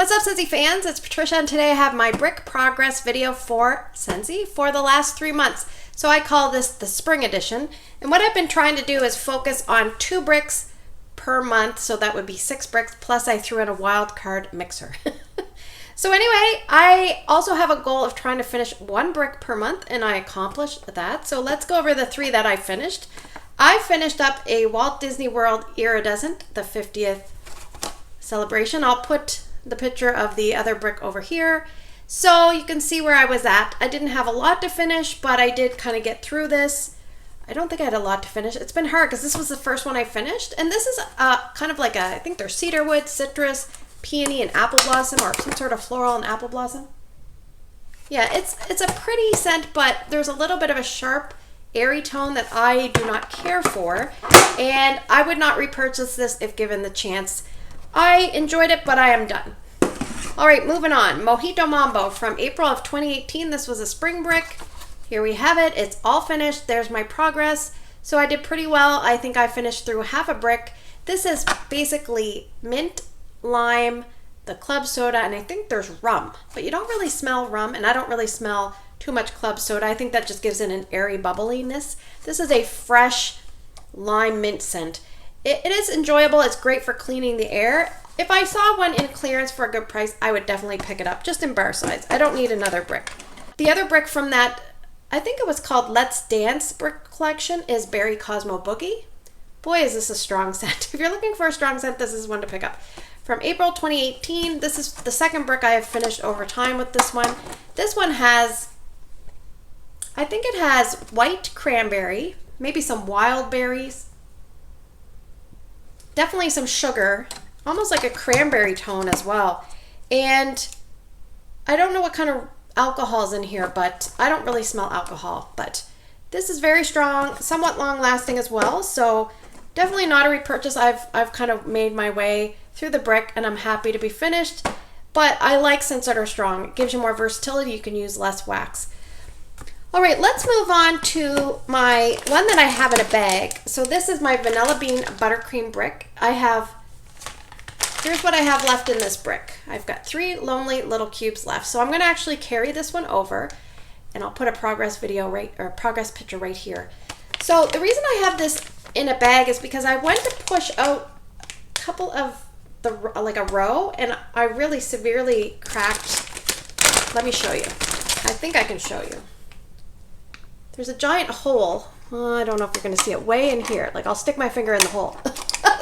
What's up, Scentsy fans? It's Patricia, and today I have my brick progress video for Scentsy for the last 3 months. So I call this the spring edition. And what I've been trying to do is focus on 2 bricks per month. So that would be 6 bricks, plus I threw in a wild card mixer. So anyway, I also have a goal of trying to finish 1 brick per month, and I accomplished that. So let's go over the 3 that I finished. I finished up a Walt Disney World Iridescent, the 50th celebration. I'll put the picture of the other brick over here so you can see where I was at. I didn't have a lot to finish, but I did kind of get through this. I don't think I had a lot to finish. It's been hard because this was the first one I finished, and this is kind of like I think they're cedarwood, citrus, peony, and apple blossom, or some sort of floral and apple blossom. Yeah, it's a pretty scent, but there's a little bit of a sharp, airy tone that I do not care for, and I would not repurchase this if given the chance. I enjoyed it, but I am done. All right, moving on. Mojito Mambo from April of 2018. This was a spring brick. Here we have it. It's all finished. There's my progress. So I did pretty well. I think I finished through half a brick. This is basically mint, lime, the club soda, and I think there's rum. But you don't really smell rum, and I don't really smell too much club soda. I think that just gives it an airy bubbliness. This is a fresh lime mint scent. It is enjoyable. It's great for cleaning the air. If I saw one in clearance for a good price, I would definitely pick it up, just in bar size. I don't need another brick. The other brick from that, I think it was called Let's Dance brick collection, is Berry Cosmo Boogie. Boy, is this a strong scent. If you're looking for a strong scent, this is one to pick up. From April 2018, this is the second brick I have finished over time with this one. This one has, I think it has white cranberry, maybe some wild berries, definitely some sugar, almost like a cranberry tone as well. And I don't know what kind of alcohol is in here, but I don't really smell alcohol. But this is very strong, somewhat long lasting as well. So definitely not a repurchase. I've kind of made my way through the brick, and I'm happy to be finished. But I like scents that are strong. It gives you more versatility. You can use less wax. All right, let's move on to my one that I have in a bag. So this is my Vanilla Bean Buttercream brick. Here's what I have left in this brick. I've got 3 lonely little cubes left. So I'm gonna actually carry this one over, and I'll put a progress picture right here. So the reason I have this in a bag is because I went to push out a couple of like a row, and I really severely cracked. Let me show you. I think I can show you. There's a giant hole. I don't know if you're going to see it way in here. Like, I'll stick my finger in the hole.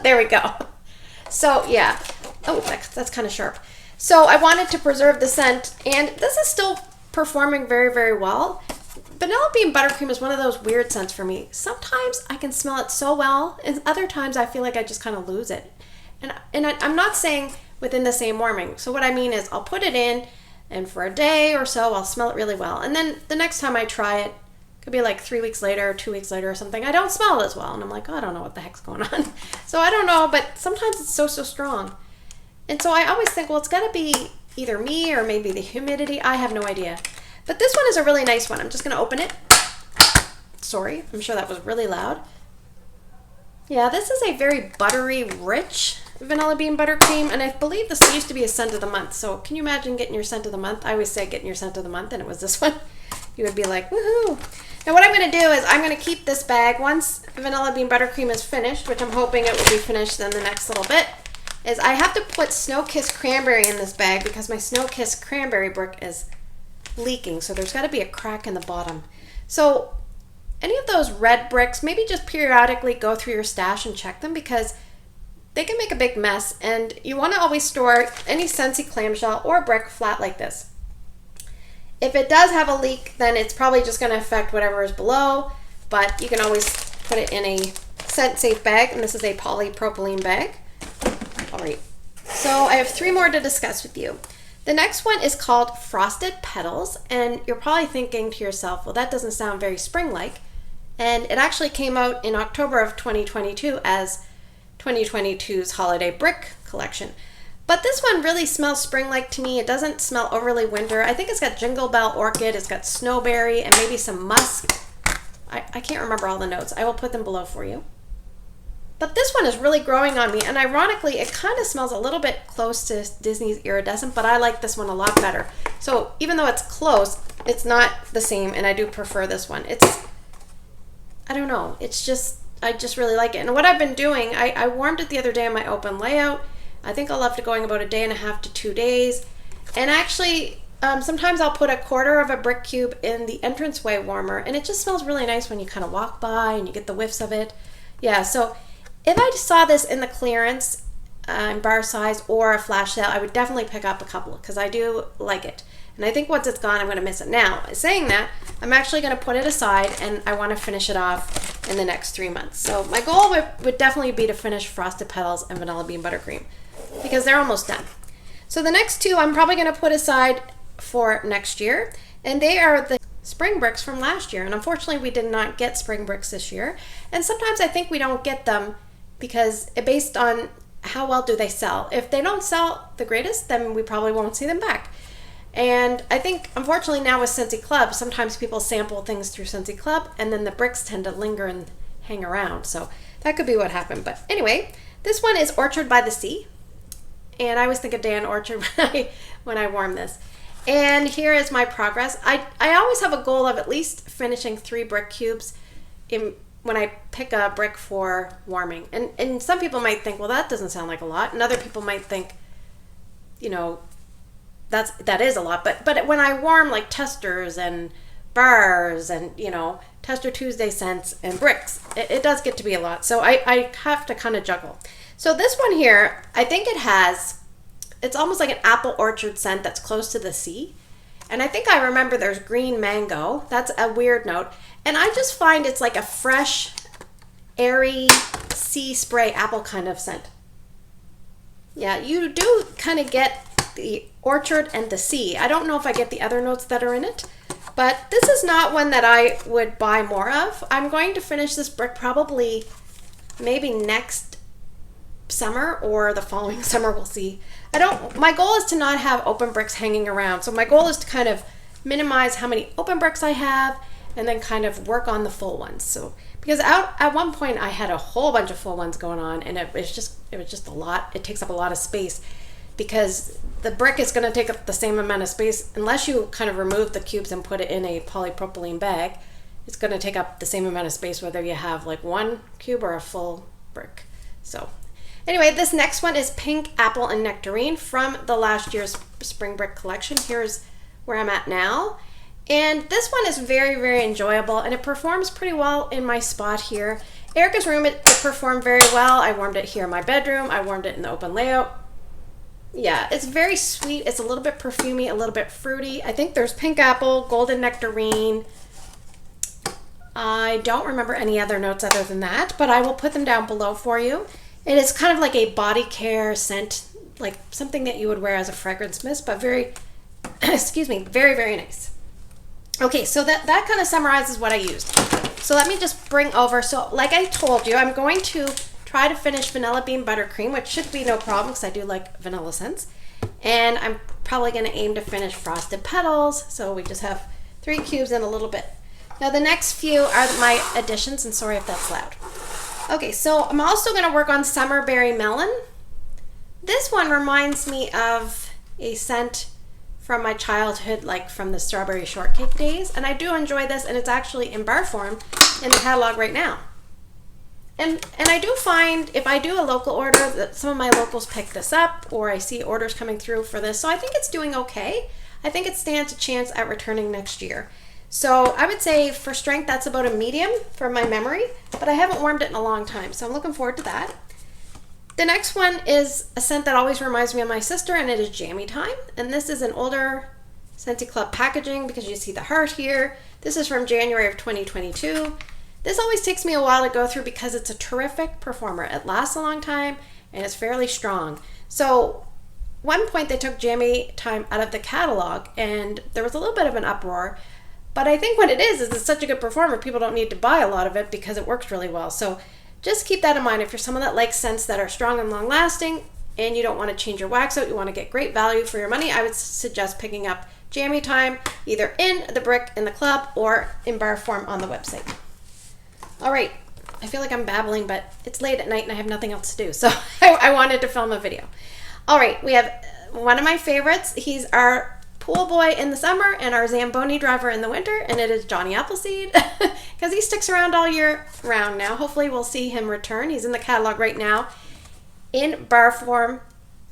There we go. So, yeah. Oh, that's kind of sharp. So, I wanted to preserve the scent, and this is still performing very, very well. Vanilla Bean Buttercream is one of those weird scents for me. Sometimes I can smell it so well, and other times I feel like I just kind of lose it. And I'm not saying within the same warming. So, what I mean is I'll put it in, and for a day or so, I'll smell it really well. And then the next time I try it, could be like 3 weeks later or 2 weeks later or something, I don't smell it as well, and I'm like, oh, I don't know what the heck's going on. So I don't know, but sometimes it's so strong. And so I always think, well, it's got to be either me or maybe the humidity. I have no idea. But this one is a really nice one. I'm just going to open it. Sorry, I'm sure that was really loud. Yeah, this is a very buttery, rich Vanilla Bean Buttercream, and I believe this used to be a scent of the month. So can you imagine getting your scent of the month? I always say getting your scent of the month, and it was this one. You would be like, woohoo. Now what I'm going to do is I'm going to keep this bag once Vanilla Bean Buttercream is finished, which I'm hoping it will be finished in the next little bit, is I have to put Snow Kiss Cranberry in this bag because my Snow Kiss Cranberry brick is leaking, so there's got to be a crack in the bottom. So any of those red bricks, maybe just periodically go through your stash and check them because they can make a big mess, and you want to always store any Scentsy clamshell or brick flat like this. If it does have a leak, then it's probably just going to affect whatever is below, but you can always put it in a scent safe bag, and this is a polypropylene bag. All right, so I have 3 more to discuss with you. The next one is called Frosted Petals, and you're probably thinking to yourself, well, that doesn't sound very spring-like, and it actually came out in October of 2022 as 2022's Holiday Brick Collection. But this one really smells spring-like to me. It doesn't smell overly winter. I think it's got Jingle Bell Orchid, it's got snowberry, and maybe some musk. I can't remember all the notes. I will put them below for you. But this one is really growing on me, and ironically, it kind of smells a little bit close to Disney's Iridescent, but I like this one a lot better. So even though it's close, it's not the same, and I do prefer this one. I don't know, I just really like it. And what I've been doing, I warmed it the other day in my open layout. I think I'll left it going about 1.5 to 2 days. And actually, sometimes I'll put 1/4 of a brick cube in the entranceway warmer, and it just smells really nice when you kind of walk by and you get the whiffs of it. Yeah, so if I saw this in the clearance in bar size or a flash sale, I would definitely pick up a couple because I do like it. And I think once it's gone, I'm going to miss it. Now, saying that, I'm actually going to put it aside, and I want to finish it off in the next 3 months. So my goal would definitely be to finish Frosted Petals and Vanilla Bean Buttercream because they're almost done. So the next two I'm probably going to put aside for next year, and they are the spring bricks from last year. And unfortunately, we did not get spring bricks this year. And sometimes I think we don't get them because based on how well do they sell. If they don't sell the greatest, then we probably won't see them back. And I think, unfortunately, now with Scentsy Club, sometimes people sample things through Scentsy Club, and then the bricks tend to linger and hang around. So that could be what happened. But anyway, this one is Orchard by the Sea. And I always think of Dan Orchard when I warm this. And here is my progress. I always have a goal of at least finishing 3 brick cubes when I pick a brick for warming. And some people might think, well, that doesn't sound like a lot. And other people might think, you know, that is a lot. But when I warm like testers and bars and, you know, Tester Tuesday scents and bricks, it does get to be a lot. So I have to kind of juggle. So this one here, I think it's almost like an apple orchard scent that's close to the sea. And I think I remember there's green mango. That's a weird note. And I just find it's like a fresh, airy sea spray apple kind of scent. Yeah, you do kind of get the orchard and the sea. I don't know if I get the other notes that are in it, but this is not one that I would buy more of. I'm going to finish this brick probably maybe next summer or the following summer, we'll see. My goal is to not have open bricks hanging around. So my goal is to kind of minimize how many open bricks I have and then kind of work on the full ones. So because at one point I had a whole bunch of full ones going on, and it was just a lot. It takes up a lot of space because the brick is going to take up the same amount of space unless you kind of remove the cubes and put it in a polypropylene bag. It's going to take up the same amount of space whether you have like 1 cube or a full brick. So anyway, this next one is Pink Apple and Nectarine from the last year's Spring Brick collection. Here's where I'm at now. And this one is very, very enjoyable, and it performs pretty well in my spot here. Erica's room, it performed very well. I warmed it here in my bedroom. I warmed it in the open layout. Yeah, it's very sweet. It's a little bit perfumey, a little bit fruity. I think there's pink apple, golden nectarine. I don't remember any other notes other than that, but I will put them down below for you. It is kind of like a body care scent, like something that you would wear as a fragrance mist, but very, excuse me, very, very nice. Okay, so that kind of summarizes what I used. So let me just bring over, so like I told you, I'm going to try to finish Vanilla Bean Buttercream, which should be no problem because I do like vanilla scents. And I'm probably going to aim to finish Frosted Petals, so we just have 3 cubes and a little bit. Now the next few are my additions, and sorry if that's loud. Okay, so I'm also going to work on Summer Berry Melon. This one reminds me of a scent from my childhood, like from the strawberry shortcake days, and I do enjoy this, and it's actually in bar form in the catalog right now. And I do find if I do a local order that some of my locals pick this up, or I see orders coming through for this, so I think it's doing okay. I think it stands a chance at returning next year. So I would say for strength that's about a medium from my memory, but I haven't warmed it in a long time, so I'm looking forward to that. The next one is a scent that always reminds me of my sister, and it is Jammy Time. And this is an older Scentsy Club packaging because you see the heart here. This is from January of 2022. This always takes me a while to go through because it's a terrific performer. It lasts a long time and it's fairly strong. So one point they took Jammy Time out of the catalog and there was a little bit of an uproar. But I think what it is it's such a good performer, people don't need to buy a lot of it because it works really well. So just keep that in mind. If you're someone that likes scents that are strong and long lasting and you don't want to change your wax out, you want to get great value for your money, I would suggest picking up Jammy Time either in the brick in the club or in bar form on the website. All right, I feel like I'm babbling, but it's late at night and I have nothing else to do. So I wanted to film a video. All right, we have one of my favorites. He's our pool boy in the summer and our Zamboni driver in the winter, and it is Johnny Appleseed because he sticks around all year round now. Hopefully we'll see him return. He's in the catalog right now in bar form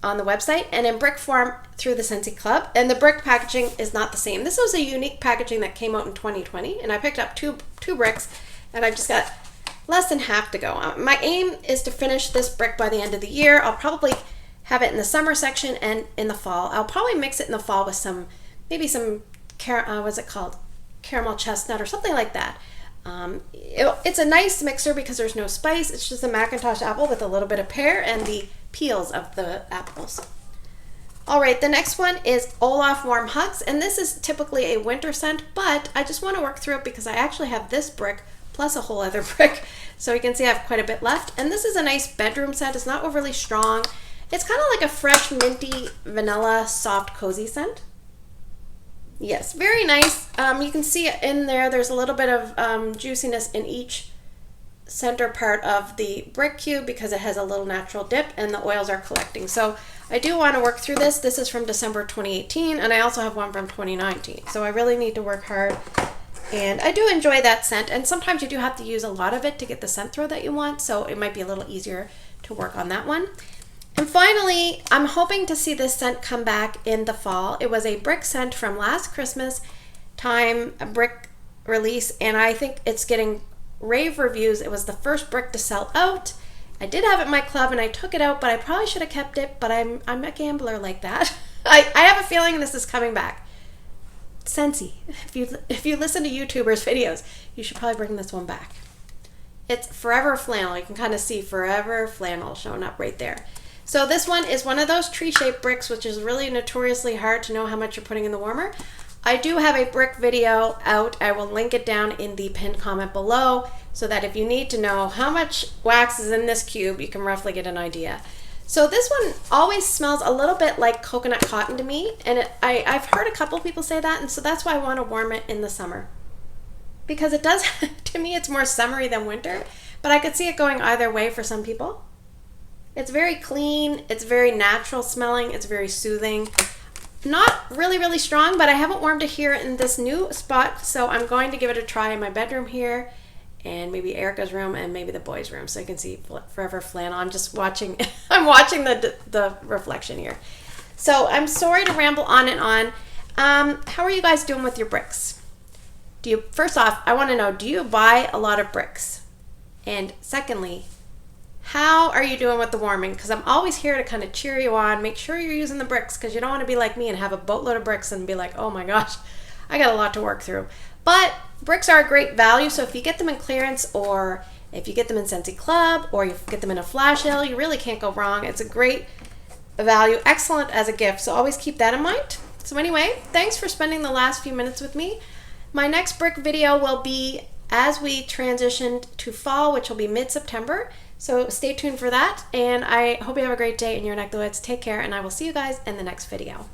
on the website and in brick form through the Scentsy Club. And the brick packaging is not the same. This was a unique packaging that came out in 2020, and I picked up two bricks, and I've just got less than half to go. My aim is to finish this brick by the end of the year. I'll probably have it in the summer section and in the fall. I'll probably mix it in the fall with maybe some what's it called? Caramel chestnut or something like that. It's a nice mixer because there's no spice. It's just a Macintosh apple with a little bit of pear and the peels of the apples. All right, the next one is Olaf Warm Hugs, and this is typically a winter scent, but I just want to work through it because I actually have this brick plus a whole other brick. So you can see I have quite a bit left. And this is a nice bedroom scent. It's not overly strong. It's kind of like a fresh, minty, vanilla, soft, cozy scent. Yes, very nice. You can see in there, there's a little bit of juiciness in each center part of the brick cube because it has a little natural dip and the oils are collecting. So I do want to work through this. This is from December 2018, and I also have one from 2019. So I really need to work hard. And I do enjoy that scent, and sometimes you do have to use a lot of it to get the scent throw that you want, so it might be a little easier to work on that one. And finally, I'm hoping to see this scent come back in the fall. It was a brick scent from last Christmas time, a brick release, and I think it's getting rave reviews. It was the first brick to sell out. I did have it in my club and I took it out, but I probably should have kept it, but I'm a gambler like that. I have a feeling this is coming back. Scentsy, if you listen to YouTubers' videos, you should probably bring this one back. It's Forever Flannel. You can kind of see Forever Flannel showing up right there. So this one is one of those tree-shaped bricks, which is really notoriously hard to know how much you're putting in the warmer. I do have a brick video out. I will link it down in the pinned comment below so that if you need to know how much wax is in this cube, you can roughly get an idea. So this one always smells a little bit like coconut cotton to me, and I've heard a couple people say that, and so that's why I want to warm it in the summer. Because it does, to me, it's more summery than winter, but I could see it going either way for some people. It's very clean, it's very natural smelling, it's very soothing. Not really, really strong, but I haven't warmed it here in this new spot, so I'm going to give it a try in my bedroom here, and maybe Erica's room, and maybe the boys' room, so you can see Forever Flannel. I'm just watching, I'm watching the reflection here. So I'm sorry to ramble on and on. How are you guys doing with your bricks? First off, I want to know, do you buy a lot of bricks? And secondly, how are you doing with the warming? Because I'm always here to kind of cheer you on. Make sure you're using the bricks because you don't want to be like me and have a boatload of bricks and be like, oh my gosh, I got a lot to work through. But bricks are a great value, so if you get them in clearance or if you get them in Scentsy Club or you get them in a flash sale, you really can't go wrong. It's a great value, excellent as a gift, so always keep that in mind. So anyway, thanks for spending the last few minutes with me. My next brick video will be as we transition to fall, which will be mid-September. So stay tuned for that, and I hope you have a great day in your neck of the woods. Take care, and I will see you guys in the next video.